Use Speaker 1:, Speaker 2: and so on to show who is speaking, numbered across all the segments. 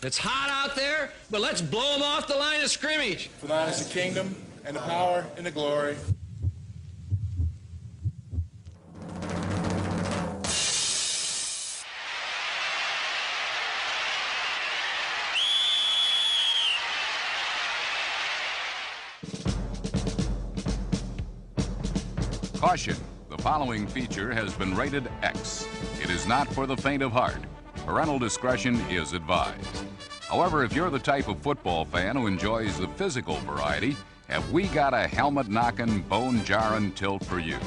Speaker 1: It's hot out there, but let's blow them off the line of scrimmage.
Speaker 2: For thine is the kingdom, and the power, and the glory.
Speaker 3: Caution, the following feature has been rated X. It is not for the faint of heart. Parental discretion is advised. However, if you're the type of football fan who enjoys the physical variety, have we got a helmet-knocking, bone-jarring tilt for you.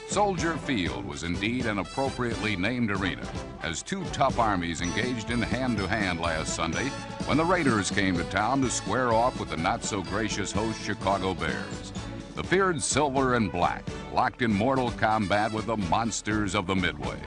Speaker 3: Soldier Field was indeed an appropriately named arena, as two tough armies engaged in hand-to-hand last Sunday when the Raiders came to town to square off with the not-so-gracious host Chicago Bears. The feared silver and black locked in mortal combat with the monsters of the Midway.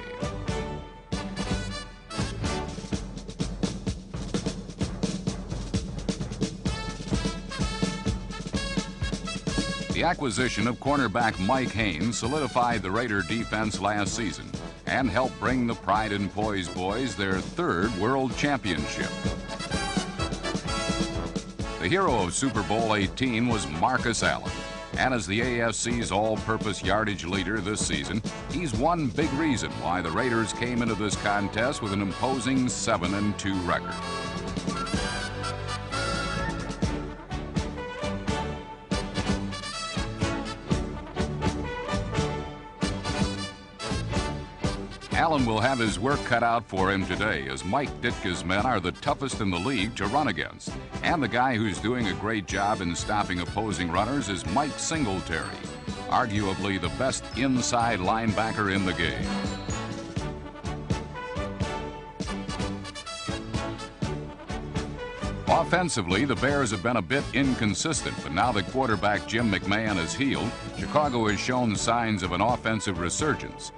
Speaker 3: The acquisition of cornerback Mike Haynes solidified the Raider defense last season and helped bring the Pride and Poise boys their third world championship. The hero of Super Bowl 18 was Marcus Allen, and as the AFC's all-purpose yardage leader this season, he's one big reason why the Raiders came into this contest with an imposing 7-2 record. Allen will have his work cut out for him today, as Mike Ditka's men are the toughest in the league to run against. And the guy who's doing a great job in stopping opposing runners is Mike Singletary, arguably the best inside linebacker in the game. Offensively, the Bears have been a bit inconsistent, but now that quarterback Jim McMahon is healed, Chicago has shown signs of an offensive resurgence.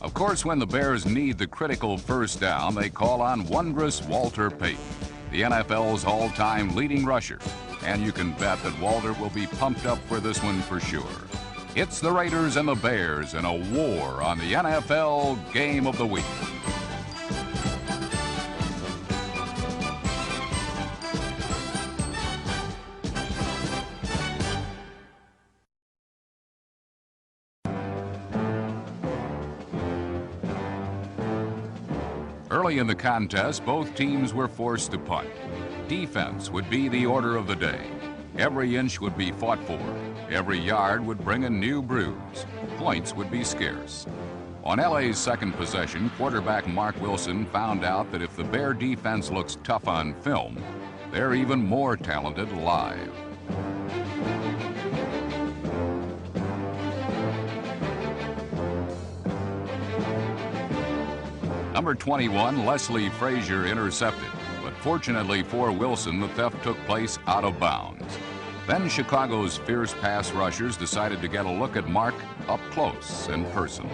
Speaker 3: Of course, when the Bears need the critical first down, they call on wondrous Walter Payton, the NFL's all-time leading rusher. And you can bet that Walter will be pumped up for this one for sure. It's the Raiders and the Bears in a war on the NFL Game of the Week. Early in the contest, both teams were forced to punt. Defense would be the order of the day. Every inch would be fought for. Every yard would bring a new bruise. Points would be scarce. On LA's second possession, quarterback Mark Wilson found out that if the Bear defense looks tough on film, they're even more talented live. Number 21, Leslie Frazier, intercepted, but fortunately for Wilson, the theft took place out of bounds. Then Chicago's fierce pass rushers decided to get a look at Mark up close and personal.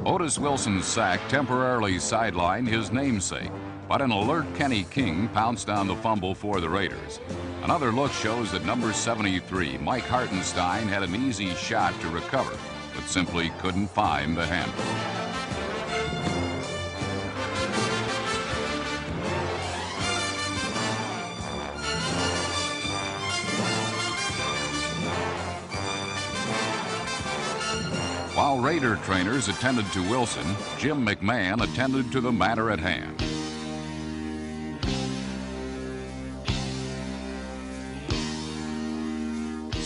Speaker 3: Otis Wilson's sack temporarily sidelined his namesake, but an alert Kenny King pounced on the fumble for the Raiders. Another look shows that number 73, Mike Hartenstein, had an easy shot to recover, but simply couldn't find the handle. While Raider trainers attended to Wilson, Jim McMahon attended to the matter at hand.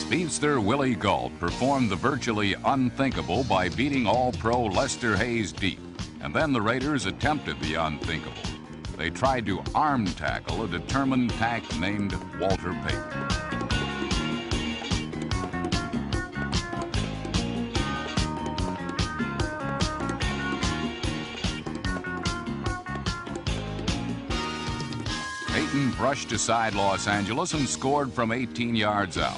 Speaker 3: Speedster Willie Gault performed the virtually unthinkable by beating All-Pro Lester Hayes deep, and then the Raiders attempted the unthinkable. They tried to arm tackle a determined tack named Walter Payton. Payton brushed aside Los Angeles and scored from 18 yards out.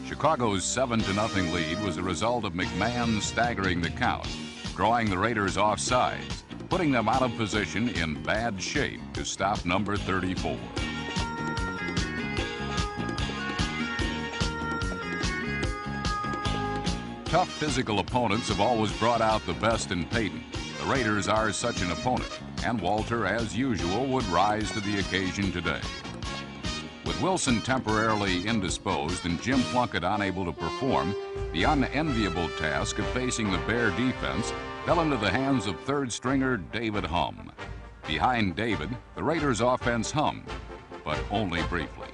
Speaker 3: Chicago's 7-0 lead was a result of McMahon staggering the count, drawing the Raiders off sides. putting them out of position in bad shape to stop number 34. Tough physical opponents have always brought out the best in Peyton. The Raiders are such an opponent, and Walter, as usual, would rise to the occasion today. With Wilson temporarily indisposed and Jim Plunkett unable to perform, the unenviable task of facing the Bear defense fell into the hands of third stringer David Humm. Behind David, the Raiders' offense hummed, but only briefly.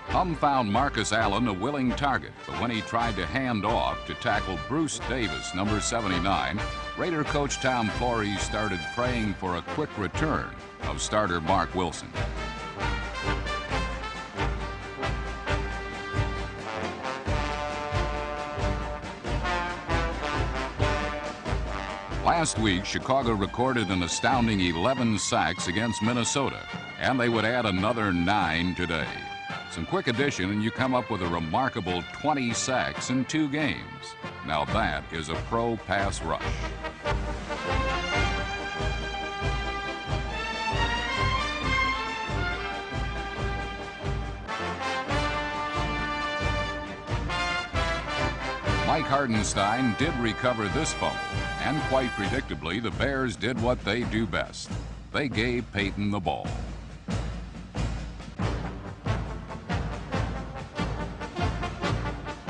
Speaker 3: Humm found Marcus Allen a willing target, but when he tried to hand off to tackle Bruce Davis, number 79, Raider coach Tom Flores started praying for a quick return of starter Mark Wilson. Last week, Chicago recorded an astounding 11 sacks against Minnesota, and they would add another 9 today. Some quick addition and you come up with a remarkable 20 sacks in 2 games. Now that is a pro pass rush. Mike Hardenstein did recover this fumble, and quite predictably, the Bears did what they do best. They gave Peyton the ball.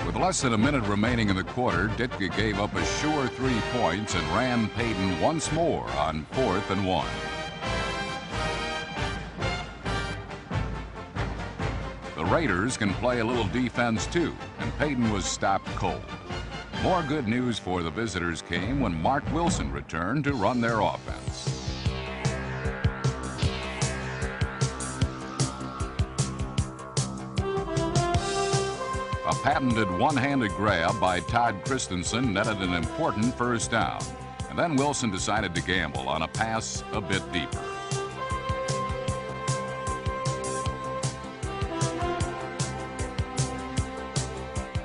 Speaker 3: With less than a minute remaining in the quarter, Ditka gave up a sure 3 points and ran Peyton once more on 4th and 1. The Raiders can play a little defense too, and Peyton was stopped cold. More good news for the visitors came when Mark Wilson returned to run their offense. A patented one-handed grab by Todd Christensen netted an important first down, and then Wilson decided to gamble on a pass a bit deeper.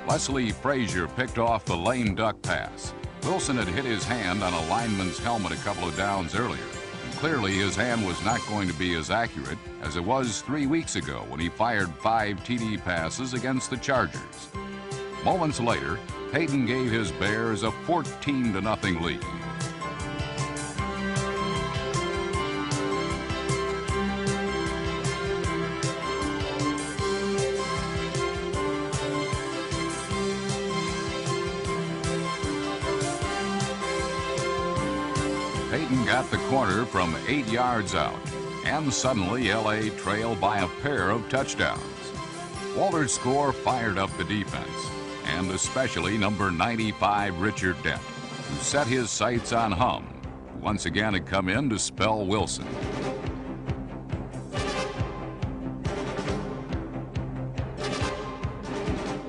Speaker 3: Leslie Frazier picked off the lame duck pass. Wilson had hit his hand on a lineman's helmet a couple of downs earlier, and clearly his hand was not going to be as accurate as it was 3 weeks ago when he fired 5 TD passes against the Chargers. Moments later, Peyton gave his Bears a 14-0 lead. Peyton got the corner from 8 yards out, and suddenly LA trailed by a pair of touchdowns. Walter's score fired up the defense, and especially number 95 Richard Dent, who set his sights on Humm, who once again had come in to spell Wilson.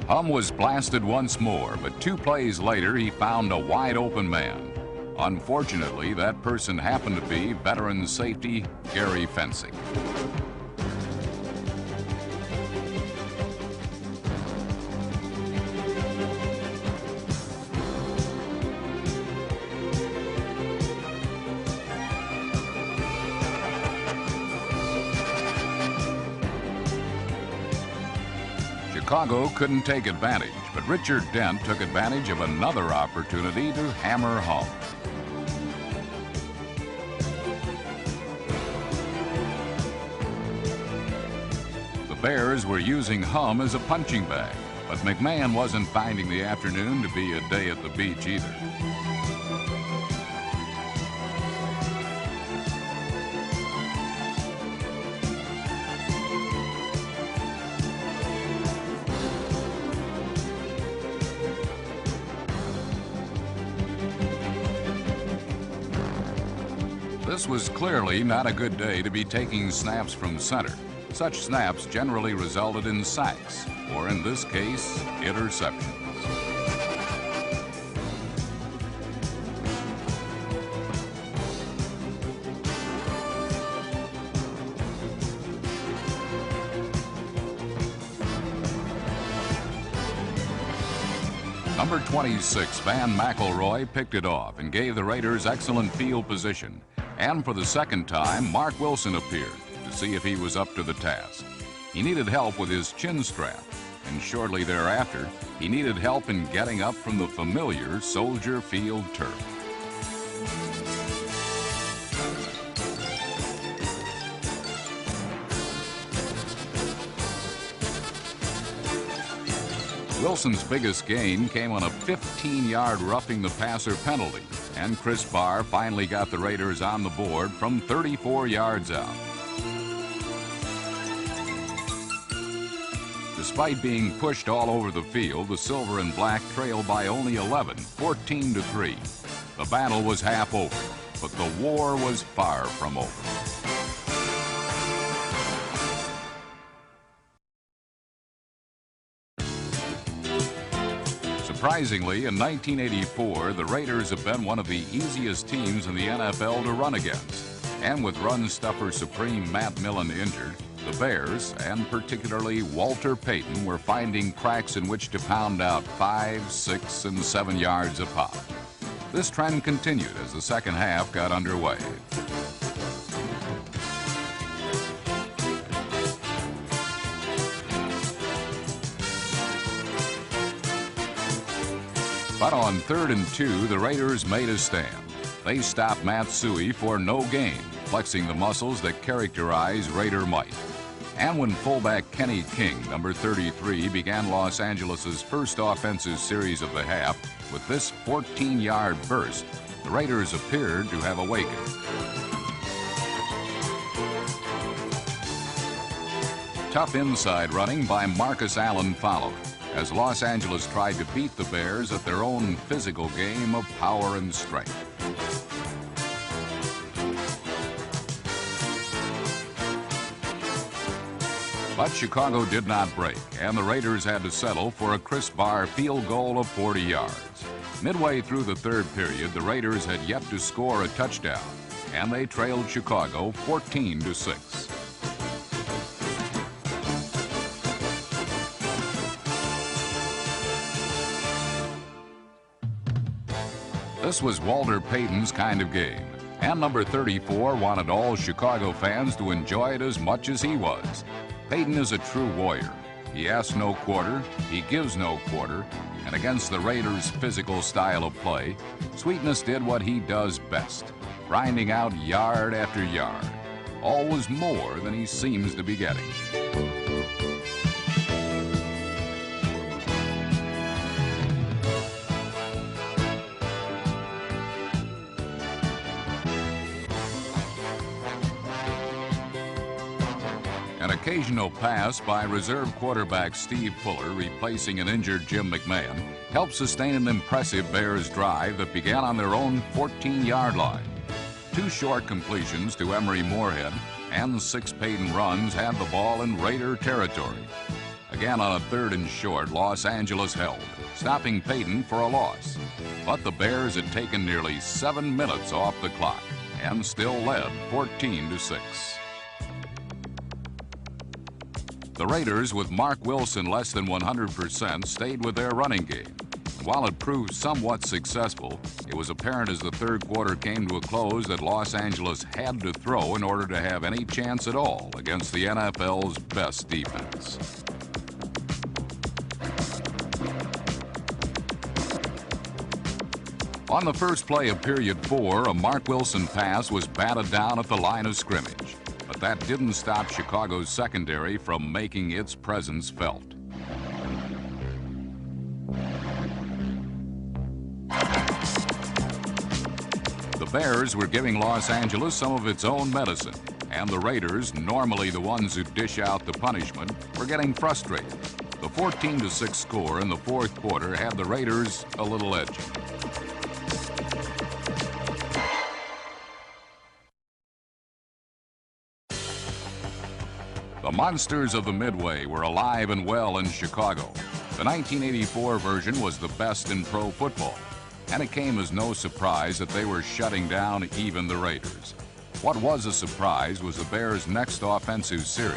Speaker 3: Humm was blasted once more, but 2 plays later he found a wide open man. Unfortunately, that person happened to be veteran safety Gary Fencing. Chicago couldn't take advantage, but Richard Dent took advantage of another opportunity to hammer Humm. The Bears were using Humm as a punching bag, but McMahon wasn't finding the afternoon to be a day at the beach either. This was clearly not a good day to be taking snaps from center. Such snaps generally resulted in sacks, or in this case, interceptions. Number 26, Van McElroy, picked it off and gave the Raiders excellent field position. And for the second time, Mark Wilson appeared to see if he was up to the task. He needed help with his chin strap, and shortly thereafter, he needed help in getting up from the familiar Soldier Field turf. Wilson's biggest gain came on a 15-yard roughing the passer penalty, and Chris Barr finally got the Raiders on the board from 34 yards out. Despite being pushed all over the field, the Silver and Black trailed by only 11, 14-3. The battle was half over, but the war was far from over. Surprisingly, in 1984, the Raiders have been one of the easiest teams in the NFL to run against. And with run stuffer supreme Matt Millen injured, the Bears, and particularly Walter Payton, were finding cracks in which to pound out 5, 6, and 7 yards a pop. This trend continued as the second half got underway. But on 3rd and 2, the Raiders made a stand. They stopped Matt Suhey for no gain, flexing the muscles that characterize Raider might. And when fullback Kenny King, number 33, began Los Angeles' first offensive series of the half with this 14-yard burst, the Raiders appeared to have awakened. Tough inside running by Marcus Allen followed, as Los Angeles tried to beat the Bears at their own physical game of power and strength. But Chicago did not break, and the Raiders had to settle for a Chris Barr field goal of 40 yards. Midway through the third period, the Raiders had yet to score a touchdown, and they trailed Chicago 14-6. This was Walter Payton's kind of game, and number 34 wanted all Chicago fans to enjoy it as much as he was. Payton is a true warrior. He asks no quarter, he gives no quarter, and against the Raiders' physical style of play, Sweetness did what he does best, grinding out yard after yard, always more than he seems to be getting. An occasional pass by reserve quarterback Steve Fuller, replacing an injured Jim McMahon, helped sustain an impressive Bears drive that began on their own 14-yard line. 2 short completions to Emery Moorhead and 6 Payton runs had the ball in Raider territory. Again on a 3rd and short, Los Angeles held, stopping Payton for a loss. But the Bears had taken nearly 7 minutes off the clock and still led 14-6. The Raiders, with Mark Wilson less than 100%, stayed with their running game. And while it proved somewhat successful, it was apparent as the third quarter came to a close that Los Angeles had to throw in order to have any chance at all against the NFL's best defense. On the first play of period 4, a Mark Wilson pass was batted down at the line of scrimmage. But that didn't stop Chicago's secondary from making its presence felt. The Bears were giving Los Angeles some of its own medicine, and the Raiders, normally the ones who dish out the punishment, were getting frustrated. The 14-6 score in the fourth quarter had the Raiders a little edgy. The monsters of the Midway were alive and well in Chicago. The 1984 version was the best in pro football, and it came as no surprise that they were shutting down even the Raiders. What was a surprise was the Bears' next offensive series.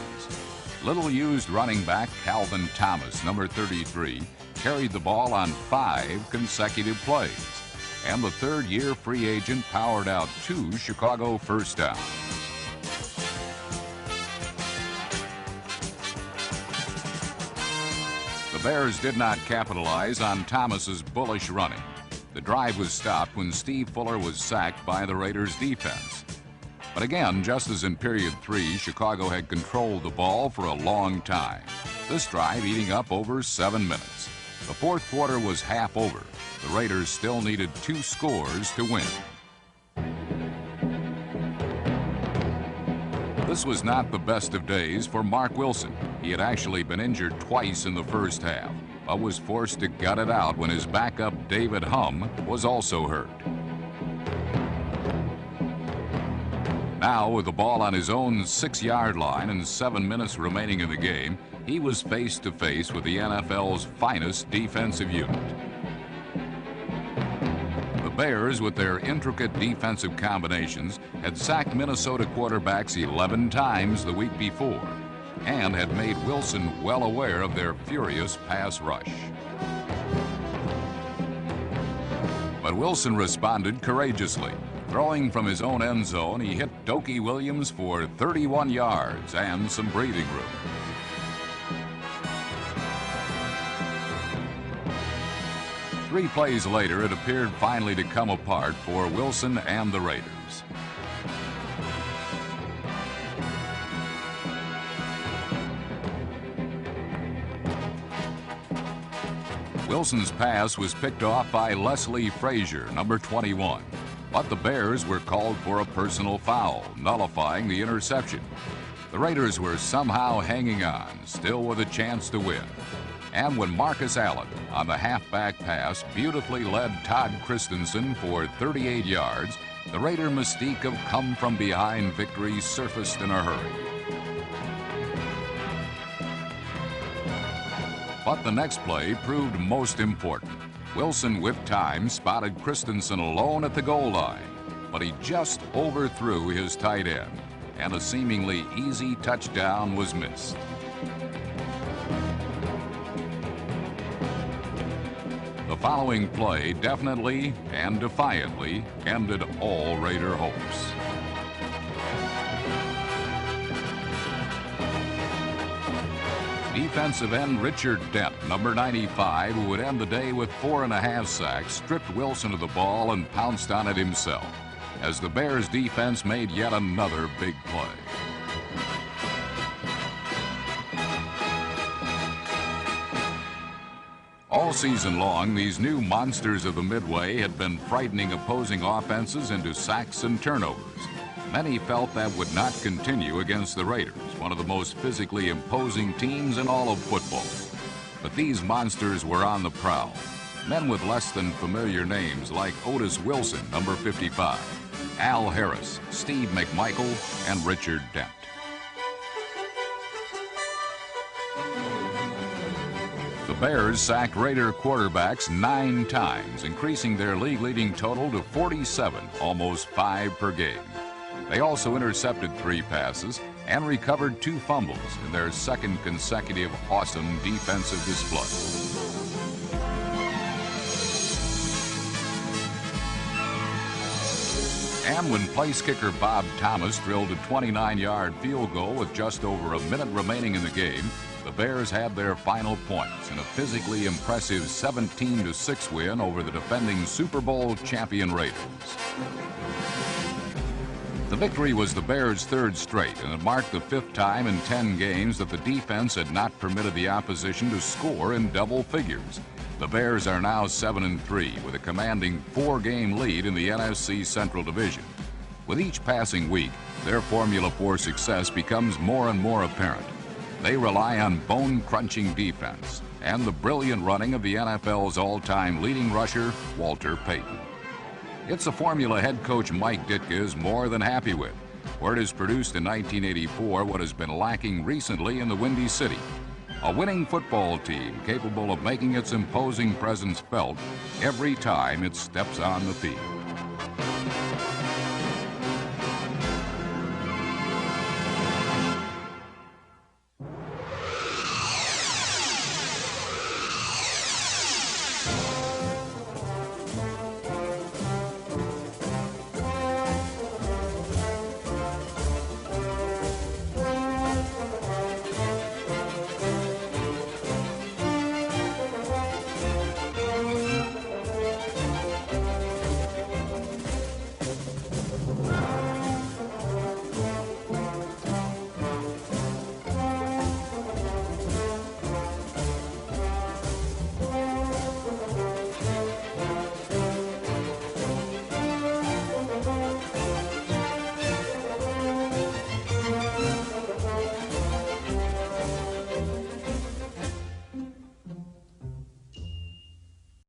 Speaker 3: Little-used running back Calvin Thomas, number 33, carried the ball on 5 consecutive plays, and the third-year free agent powered out 2 Chicago first downs. The Bears did not capitalize on Thomas's bullish running. The drive was stopped when Steve Fuller was sacked by the Raiders' defense. But again, just as in period 3, Chicago had controlled the ball for a long time, this drive eating up over 7 minutes. The fourth quarter was half over. The Raiders still needed 2 scores to win. This was not the best of days for Mark Wilson. He had actually been injured twice in the first half, but was forced to gut it out when his backup David Humm was also hurt. Now, with the ball on his own 6-yard line and 7 minutes remaining in the game, he was face to face with the NFL's finest defensive unit. The Bears, with their intricate defensive combinations, had sacked Minnesota quarterbacks 11 times the week before and had made Wilson well aware of their furious pass rush. But Wilson responded courageously. Throwing from his own end zone, he hit Dokie Williams for 31 yards and some breathing room. Three plays later, it appeared finally to come apart for Wilson and the Raiders. Wilson's pass was picked off by Leslie Frazier, number 21. But the Bears were called for a personal foul, nullifying the interception. The Raiders were somehow hanging on, still with a chance to win. And when Marcus Allen, on the halfback pass, beautifully led Todd Christensen for 38 yards, the Raider mystique of come-from-behind victory surfaced in a hurry. But the next play proved most important. Wilson, with time, spotted Christensen alone at the goal line, but he just overthrew his tight end, and a seemingly easy touchdown was missed. The following play definitely and defiantly ended all Raider hopes. Defensive end Richard Dent, number 95, who would end the day with 4.5 sacks, stripped Wilson of the ball and pounced on it himself, as the Bears' defense made yet another big play. All season long, these new monsters of the Midway had been frightening opposing offenses into sacks and turnovers. Many felt that would not continue against the Raiders, one of the most physically imposing teams in all of football. But these monsters were on the prowl. Men with less than familiar names like Otis Wilson, number 55, Al Harris, Steve McMichael, and Richard Dent. The Bears sacked Raider quarterbacks 9 times, increasing their league-leading total to 47, almost 5 per game. They also intercepted 3 passes and recovered 2 fumbles in their second consecutive awesome defensive display. And when place kicker Bob Thomas drilled a 29-yard field goal with just over a minute remaining in the game, the Bears had their final points in a physically impressive 17-6 win over the defending Super Bowl champion Raiders. The victory was the Bears' 3rd straight, and it marked the 5th time in 10 games that the defense had not permitted the opposition to score in double figures. The Bears are now 7-3 with a commanding 4-game lead in the NFC Central Division. With each passing week, their formula for success becomes more and more apparent. They rely on bone-crunching defense and the brilliant running of the NFL's all-time leading rusher, Walter Payton. It's a formula head coach Mike Ditka is more than happy with, where it has produced in 1984 what has been lacking recently in the Windy City: a winning football team capable of making its imposing presence felt every time it steps on the field.